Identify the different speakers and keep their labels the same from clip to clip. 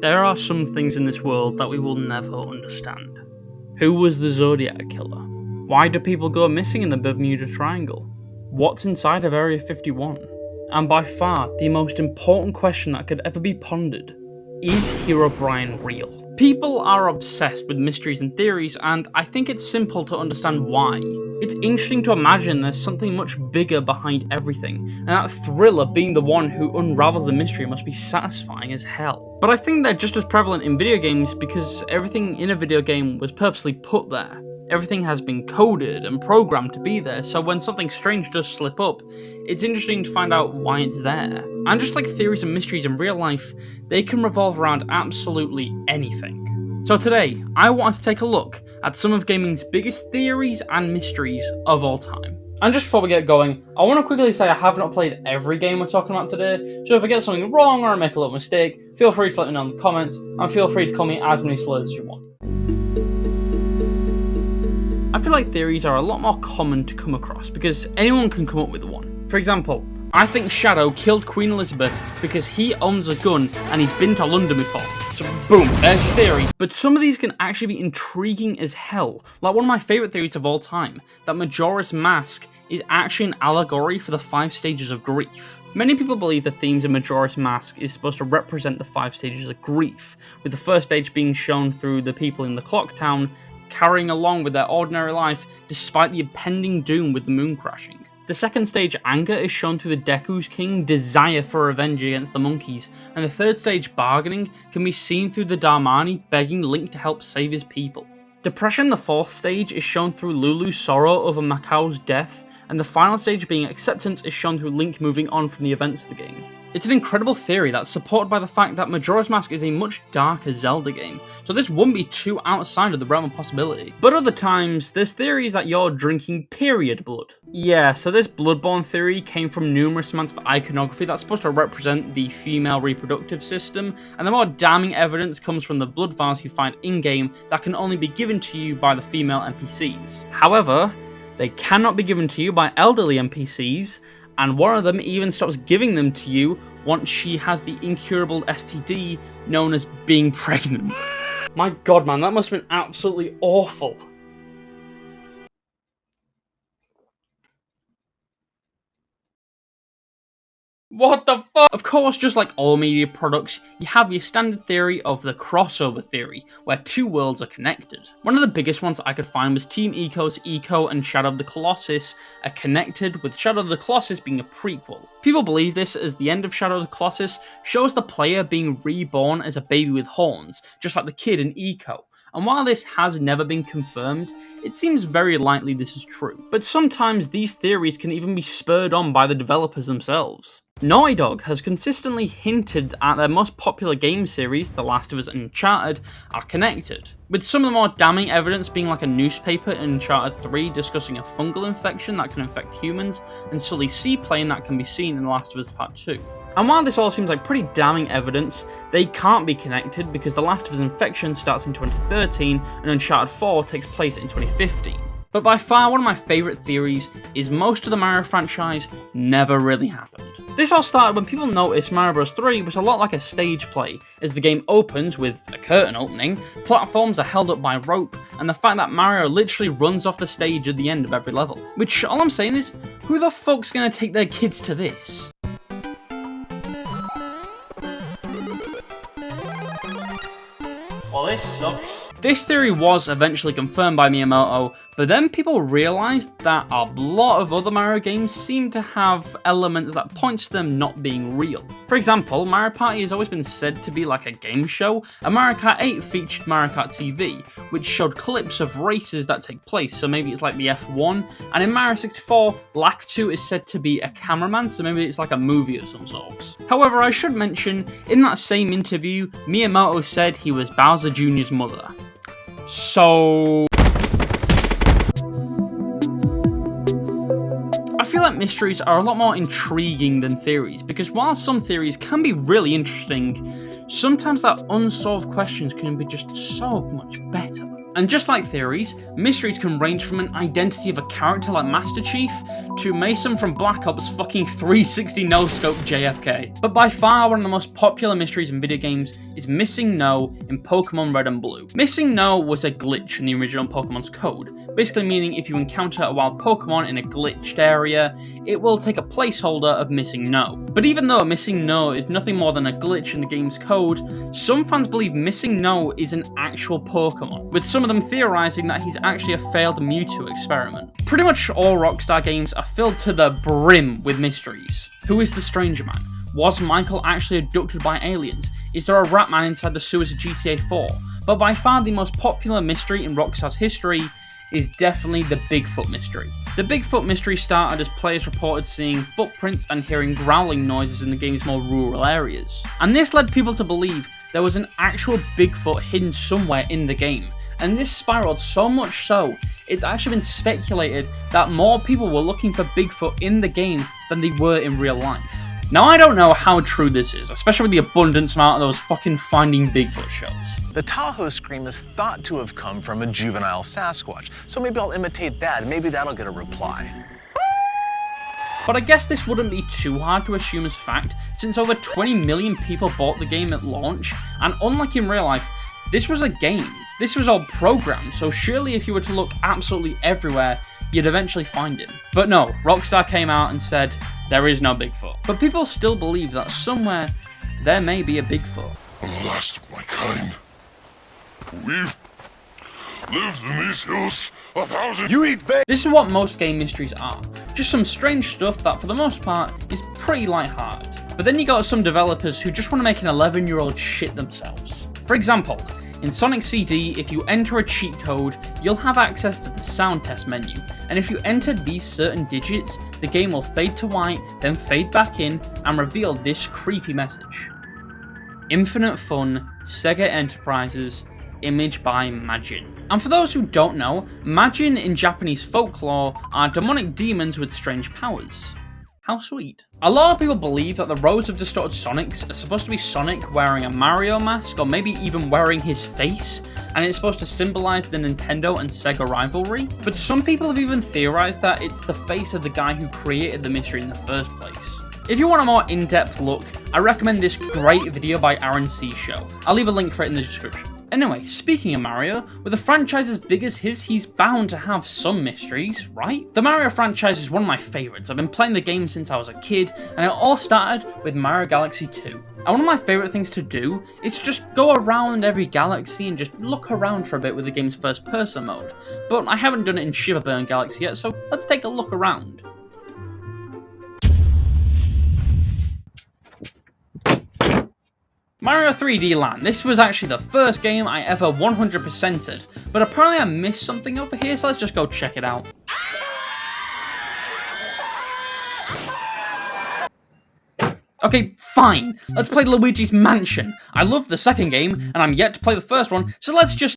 Speaker 1: There are some things in this world that we will never understand. Who was the Zodiac Killer? Why do people go missing in the Bermuda Triangle? What's inside of Area 51? And by far, the most important question that could ever be pondered: is Herobrine real? People are obsessed with mysteries and theories, and I think it's simple to understand why. It's interesting to imagine there's something much bigger behind everything, and that thrill of being the one who unravels the mystery must be satisfying as hell. But I think they're just as prevalent in video games because everything in a video game was purposely put there. Everything has been coded and programmed to be there, so when something strange does slip up, it's interesting to find out why it's there. And just like theories and mysteries in real life, they can revolve around absolutely anything. So today, I wanted to take a look at some of gaming's biggest theories and mysteries of all time. And just before we get going, I want to quickly say I have not played every game we're talking about today, so if I get something wrong or I make a little mistake, feel free to let me know in the comments, and feel free to call me as many slurs as you want. I feel like theories are a lot more common to come across because anyone can come up with one. For example, I think Shadow killed Queen Elizabeth because he owns a gun and he's been to London before. So boom, there's your theory. But some of these can actually be intriguing as hell. Like one of my favourite theories of all time, that Majora's Mask is actually an allegory for the 5 stages of grief. Many people believe the themes in Majora's Mask is supposed to represent the 5 stages of grief, with the first stage being shown through the people in the Clock Town carrying along with their ordinary life despite the impending doom with the moon crashing. The second stage, anger, is shown through the Deku's King desire for revenge against the monkeys, and the third stage, bargaining, can be seen through the Darmani begging Link to help save his people. Depression, the fourth stage, is shown through Lulu's sorrow over Macao's death, and the final stage being acceptance is shown through Link moving on from the events of the game. It's an incredible theory that's supported by the fact that Majora's Mask is a much darker Zelda game, so this wouldn't be too outside of the realm of possibility. But other times, there's theories that you're drinking period blood. Yeah, so this Bloodborne theory came from numerous amounts of iconography that's supposed to represent the female reproductive system, and the more damning evidence comes from the blood vials you find in-game that can only be given to you by the female NPCs. However, they cannot be given to you by elderly NPCs, and one of them even stops giving them to you once she has the incurable STD known as being pregnant. My god, man, that must have been absolutely awful. What the fuck? Of course, just like all media products, you have your standard theory of the crossover theory, where 2 worlds are connected. One of the biggest ones I could find was Team Ico's Ico and Shadow of the Colossus are connected, with Shadow of the Colossus being a prequel. People believe this as the end of Shadow of the Colossus shows the player being reborn as a baby with horns, just like the kid in Ico. And while this has never been confirmed, it seems very likely this is true. But sometimes these theories can even be spurred on by the developers themselves. Naughty Dog has consistently hinted at their most popular game series, The Last of Us and Uncharted, are connected, with some of the more damning evidence being like a newspaper in Uncharted 3 discussing a fungal infection that can infect humans, and Sully's seaplane that can be seen in The Last of Us Part 2. And while this all seems like pretty damning evidence, they can't be connected because The Last of Us Infection starts in 2013 and Uncharted 4 takes place in 2015. But by far one of my favourite theories is most of the Mario franchise never really happened. This all started when people noticed Mario Bros 3 was a lot like a stage play. As the game opens with a curtain opening, platforms are held up by rope, and the fact that Mario literally runs off the stage at the end of every level. Which, all I'm saying is, who the fuck's gonna take their kids to this? Well, this sucks. This theory was eventually confirmed by Miyamoto, but then people realised that a lot of other Mario games seem to have elements that point to them not being real. For example, Mario Party has always been said to be like a game show, and Mario Kart 8 featured Mario Kart TV, which showed clips of races that take place, so maybe it's like the F1, and in Mario 64, Lakitu is said to be a cameraman, so maybe it's like a movie of some sort. However, I should mention, in that same interview, Miyamoto said he was Bowser Jr.'s mother. So I feel like mysteries are a lot more intriguing than theories, because while some theories can be really interesting, sometimes that unsolved questions can be just so much better. And just like theories, mysteries can range from an identity of a character like Master Chief to Mason from Black Ops fucking 360 no-scope JFK. But by far one of the most popular mysteries in video games is Missing No in Pokemon Red and Blue. Missing No was a glitch in the original Pokemon's code, basically meaning if you encounter a wild Pokemon in a glitched area, it will take a placeholder of Missing No. But even though Missing No is nothing more than a glitch in the game's code, some fans believe Missing No is an actual Pokemon, with some of them theorizing that he's actually a failed Mewtwo experiment. Pretty much all Rockstar games are filled to the brim with mysteries. Who is the Stranger Man? Was Michael actually abducted by aliens? Is there a rat man inside the sewers of GTA 4? But by far the most popular mystery in Rockstar's history is definitely the Bigfoot mystery. The Bigfoot mystery started as players reported seeing footprints and hearing growling noises in the game's more rural areas. And this led people to believe there was an actual Bigfoot hidden somewhere in the game. And this spiraled so much so, it's actually been speculated that more people were looking for Bigfoot in the game than they were in real life. Now I don't know how true this is, especially with the abundance amount of those fucking Finding Bigfoot shows.
Speaker 2: The Tahoe scream is thought to have come from a juvenile Sasquatch, so maybe I'll imitate that and maybe that'll get a reply.
Speaker 1: But I guess this wouldn't be too hard to assume as fact, since over 20 million people bought the game at launch, and unlike in real life, this was a game. This was all programmed, so surely if you were to look absolutely everywhere, you'd eventually find him. But no, Rockstar came out and said, there is no Bigfoot. But people still believe that somewhere, there may be a Bigfoot.
Speaker 3: I'm the last of my kind. We've lived in these hills 1,000. You eat bacon!
Speaker 1: This is what most game mysteries are. Just some strange stuff that for the most part is pretty lighthearted. But then you got some developers who just want to make an 11-year-old shit themselves. For example, in Sonic CD, if you enter a cheat code, you'll have access to the sound test menu, and if you enter these certain digits, the game will fade to white, then fade back in, and reveal this creepy message. Infinite Fun, Sega Enterprises, image by Majin. And for those who don't know, Majin in Japanese folklore are demonic demons with strange powers. How sweet. A lot of people believe that the rows of distorted Sonics are supposed to be Sonic wearing a Mario mask, or maybe even wearing his face, and it's supposed to symbolize the Nintendo and Sega rivalry. But some people have even theorized that it's the face of the guy who created the mystery in the first place. If you want a more in-depth look, I recommend this great video by Aaron C. Show. I'll leave a link for it in the description. Anyway, speaking of Mario, with a franchise as big as his, he's bound to have some mysteries, right? The Mario franchise is one of my favourites. I've been playing the game since I was a kid, and it all started with Mario Galaxy 2. And one of my favourite things to do is just go around every galaxy and just look around for a bit with the game's first person mode. But I haven't done it in Shiverburn Galaxy yet, so let's take a look around. Mario 3D Land. This was actually the first game I ever 100%ed, but apparently I missed something over here, so let's just go check it out. Okay, fine. Let's play Luigi's Mansion. I love the second game, and I'm yet to play the first one, so let's just...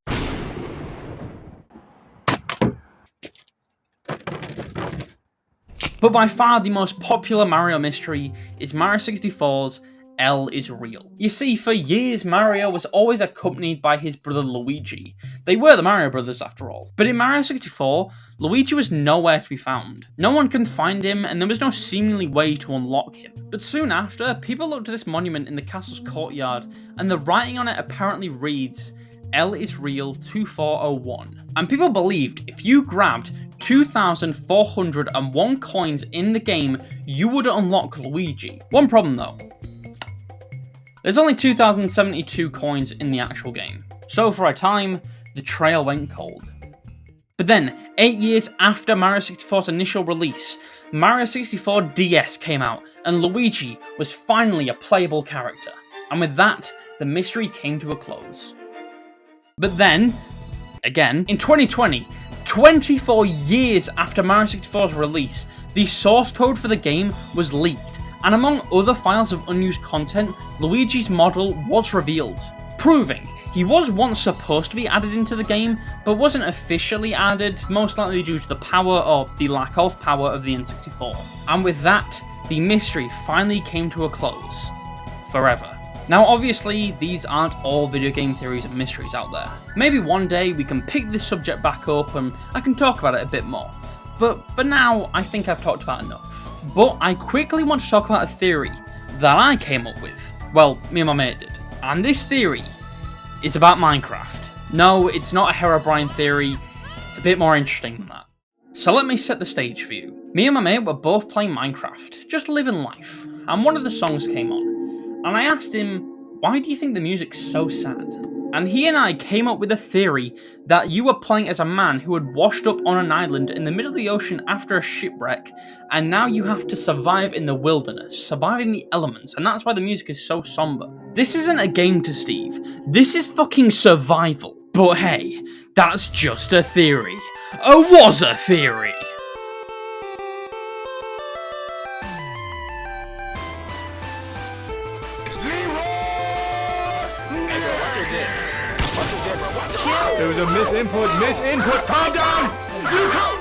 Speaker 1: But by far the most popular Mario mystery is Mario 64's L is Real. You see, for years Mario was always accompanied by his brother Luigi. They were the Mario brothers after all. But in Mario 64, Luigi was nowhere to be found. No one can find him, and there was no seemingly way to unlock him. But soon after, people looked at this monument in the castle's courtyard, and the writing on it apparently reads, L is Real 2401. And people believed if you grabbed 2,401 coins in the game, you would unlock Luigi. One problem though. There's only 2,072 coins in the actual game. So for a time, the trail went cold. But then, 8 years after Mario 64's initial release, Mario 64 DS came out, and Luigi was finally a playable character. And with that, the mystery came to a close. But then, again, in 2020, 24 years after Mario 64's release, the source code for the game was leaked, and among other files of unused content, Luigi's model was revealed, proving he was once supposed to be added into the game, but wasn't officially added, most likely due to the power or the lack of power of the N64. And with that, the mystery finally came to a close. Forever. Now obviously, these aren't all video game theories and mysteries out there. Maybe one day we can pick this subject back up and I can talk about it a bit more. But for now, I think I've talked about enough. But I quickly want to talk about a theory that I came up with. Well, me and my mate did. And this theory is about Minecraft. No, it's not a Herobrine theory, it's a bit more interesting than that. So let me set the stage for you. Me and my mate were both playing Minecraft, just living life, and one of the songs came on. And I asked him, why do you think the music's so sad? And he and I came up with a theory that you were playing as a man who had washed up on an island in the middle of the ocean after a shipwreck, and now you have to survive in the wilderness, survive in the elements, and that's why the music is so somber. This isn't a game to Steve, this is fucking survival. But hey, that's just a theory. A Wozzer theory!
Speaker 4: There was a misinput, calm down! You calm